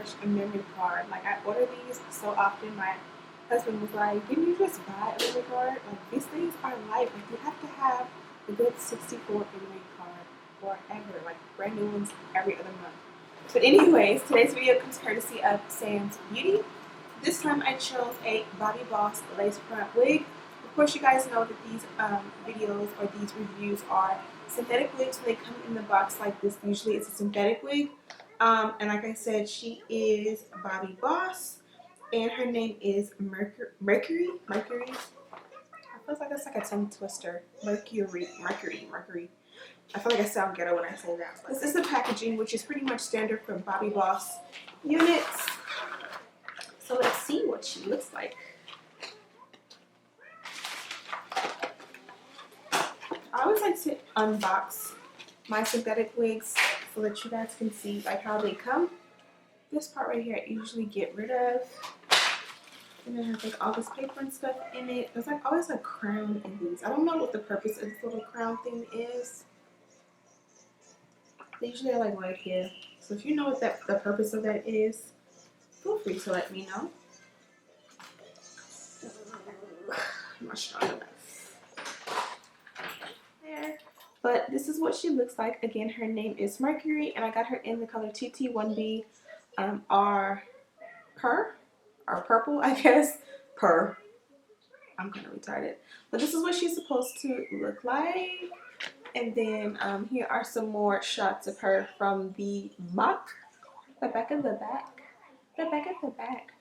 much a memory card. Like, I order these so often. My husband was like, didn't you just buy a memory card? Like, these things are life. Like, you have to have a good 64 memory card forever. Like, brand new ones every other month. But anyways, today's video comes courtesy of Sam's Beauty. This time I chose a Bobbi Boss lace front wig. Of course, you guys know that these videos or these reviews are synthetic wigs. When they come in the box like this, usually it's a synthetic wig. And like I said, she is Bobbi Boss, and her name is Mercury. I feel like that's like a tongue twister. Mercury. I feel like I sound ghetto when I say that. This is the packaging, which is pretty much standard for Bobbi Boss units. So let's see what she looks like. I always like to unbox my synthetic wigs so that you guys can see like how they come. This part right here I usually get rid of. And then it has like all this paper and stuff in it. There's like always a crown in these. I don't know what the purpose of this little crown thing is. They usually are like right here. So if you know what the purpose of that is, feel free to let me know. I'm not strong enough. There. But this is what she looks like. Again, her name is Mercury, and I got her in the color TT1B R purple, I guess. I'm kind of retarded. But this is what she's supposed to look like. And then here are some more shots of her from the mock. The back of the back. The back of the back.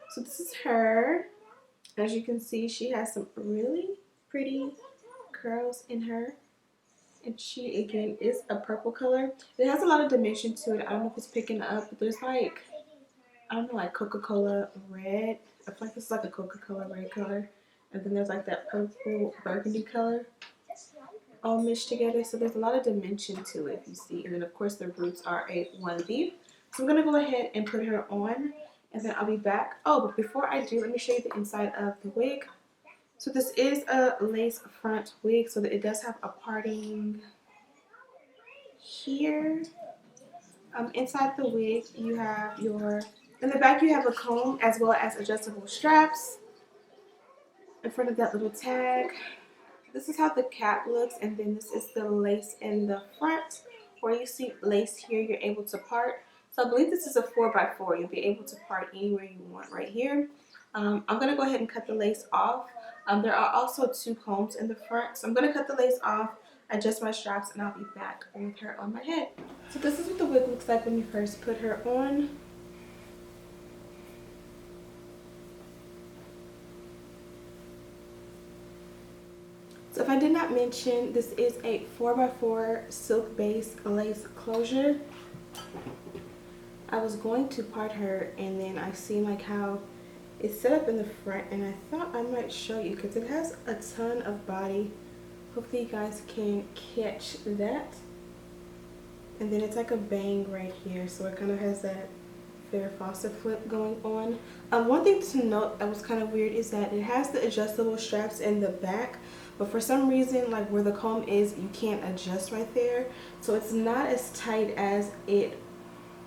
So this is her. As you can see, she has some really pretty curls in her. And she, again, is a purple color. It has a lot of dimension to it. I don't know if it's picking up, but there's like, I don't know, like Coca-Cola red. I feel like this is like a Coca-Cola red color. And then there's like that purple burgundy color all mixed together. So there's a lot of dimension to it, if you see. And then, of course, the roots are a 1B. So I'm going to go ahead and put her on, and then I'll be back. Oh, but before I do, let me show you the inside of the wig. So this is a lace front wig, so that it does have a parting here. Inside the wig, you have in the back you have a comb as well as adjustable straps. In front of that little tag, this is how the cap looks, and then this is the lace in the front. Where you see lace here, you're able to part. So I believe this is a 4x4. You'll be able to part anywhere you want right here. I'm going to go ahead and cut the lace off. There are also 2 combs in the front. So I'm going to cut the lace off, adjust my straps, and I'll be back with her on my head. So this is what the wig looks like when you first put her on. So if I did not mention, this is a 4x4 silk base lace closure. I was going to part her, and then I seen like how it's set up in the front, and I thought I might show you because it has a ton of body. Hopefully you guys can catch that. And then it's like a bang right here, so it kind of has that Farrah Fawcett flip going on. One thing to note that was kind of weird is that it has the adjustable straps in the back, but for some reason, like where the comb is, you can't adjust right there. So it's not as tight as it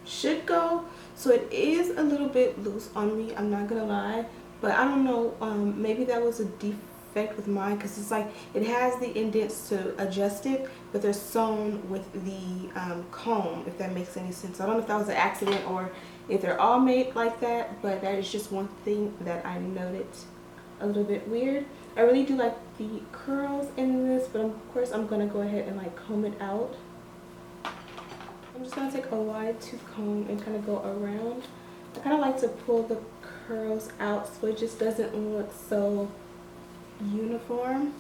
should go. So it is a little bit loose on me, I'm not gonna lie. But I don't know, maybe that was a defect with mine, because it's like it has the indents to adjust it, but they're sewn with the comb, if that makes any sense. I don't know if that was an accident or if they're all made like that, but that is just one thing that I noted a little bit weird. I really do like the curls in this, but of course I'm gonna go ahead and like comb it out. I'm just gonna take a wide tooth comb and kind of go around. I kind of like to pull the curls out so it just doesn't look so uniform.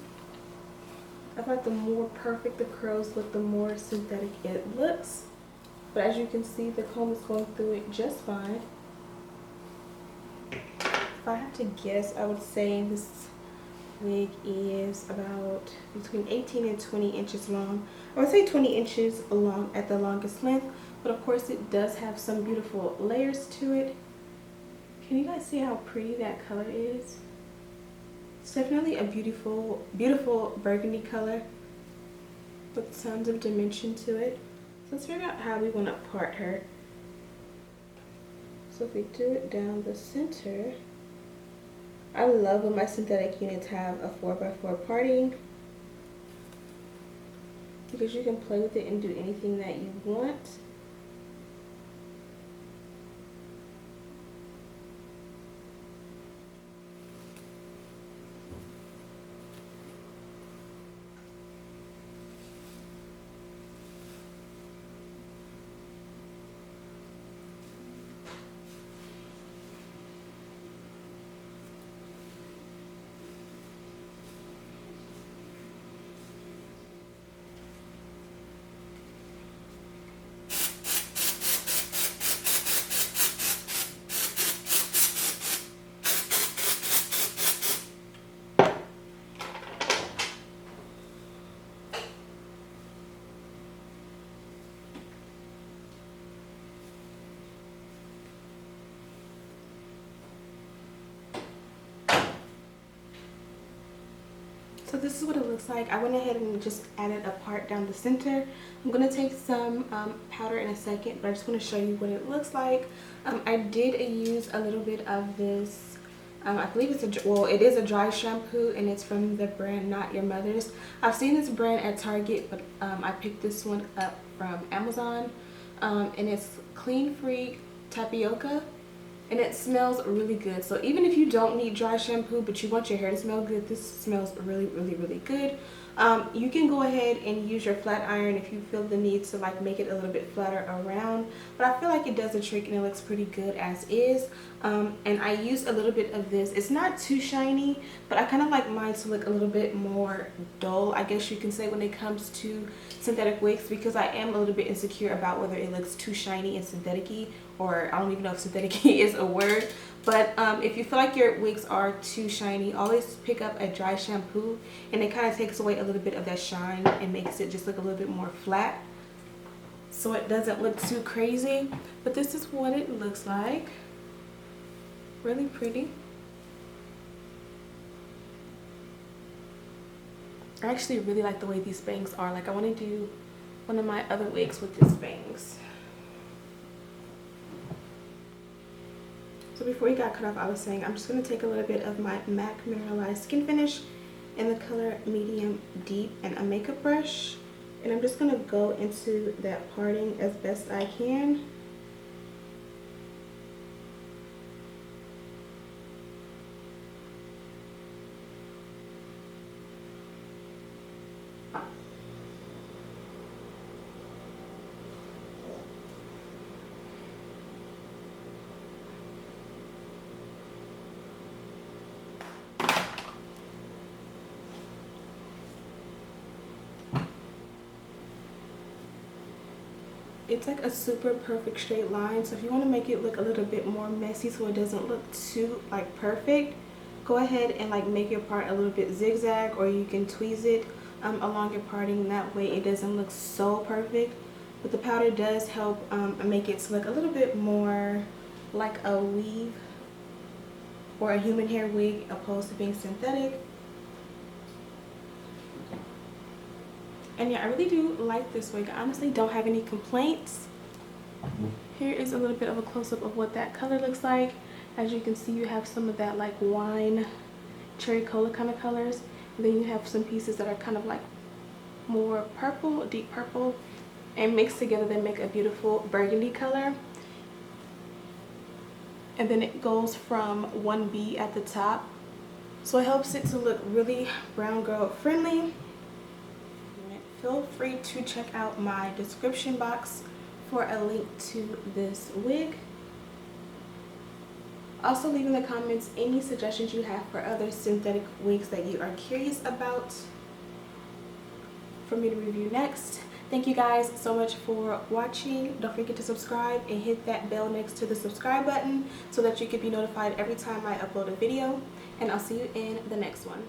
I feel like the more perfect the curls look, the more synthetic it looks. But as you can see, the comb is going through it just fine. If I had to guess, I would say this wig is about between 18 and 20 inches long. I would say 20 inches long at the longest length, but of course it does have some beautiful layers to it. Can you guys see how pretty that color is? It's definitely a beautiful, beautiful burgundy color with tons of dimension to it. So let's figure out how we want to part her. So if we do it down the center, I love when my synthetic units have a 4x4 parting, because you can play with it and do anything that you want. So this is what it looks like. I went ahead and just added a part down the center. I'm going to take some powder in a second, but I just want to show you what it looks like. I did use a little bit of this, I believe it's it is a dry shampoo, and it's from the brand Not Your Mother's. I've seen this brand at Target, but I picked this one up from Amazon, and it's clean free tapioca. And it smells really good. So even if you don't need dry shampoo but you want your hair to smell good, this smells really, really, really good. You can go ahead and use your flat iron if you feel the need to like make it a little bit flatter around. But I feel like it does the trick and it looks pretty good as is. And I used a little bit of this. It's not too shiny, but I kind of like mine to look a little bit more dull, I guess you can say, when it comes to synthetic wigs, because I am a little bit insecure about whether it looks too shiny and synthetic-y, or I don't even know if synthetic-y is a word. But if you feel like your wigs are too shiny, always pick up a dry shampoo, and it kind of takes away a little bit of that shine and makes it just look a little bit more flat, so it doesn't look too crazy. But this is what it looks like. Really pretty. I actually really like the way these bangs are. Like, I want to do one of my other wigs with these bangs. So before you got cut off, I was saying I'm just going to take a little bit of my MAC Mineralized Skin Finish in the color Medium Deep and a makeup brush. And I'm just going to go into that parting as best I can. It's like a super perfect straight line, so if you want to make it look a little bit more messy so it doesn't look too like perfect, go ahead and like make your part a little bit zigzag, or you can tweeze it along your parting. That way it doesn't look so perfect, but the powder does help make it look a little bit more like a weave or a human hair wig opposed to being synthetic. And yeah, I really do like this wig. I honestly don't have any complaints. Here is a little bit of a close-up of what that color looks like. As you can see, you have some of that like wine, cherry cola kind of colors. And then you have some pieces that are kind of like more purple, deep purple. And mixed together, they make a beautiful burgundy color. And then it goes from 1B at the top. So it helps it to look really brown girl friendly. Feel free to check out my description box for a link to this wig. Also, leave in the comments any suggestions you have for other synthetic wigs that you are curious about for me to review next. Thank you guys so much for watching. Don't forget to subscribe and hit that bell next to the subscribe button so that you can be notified every time I upload a video. And I'll see you in the next one.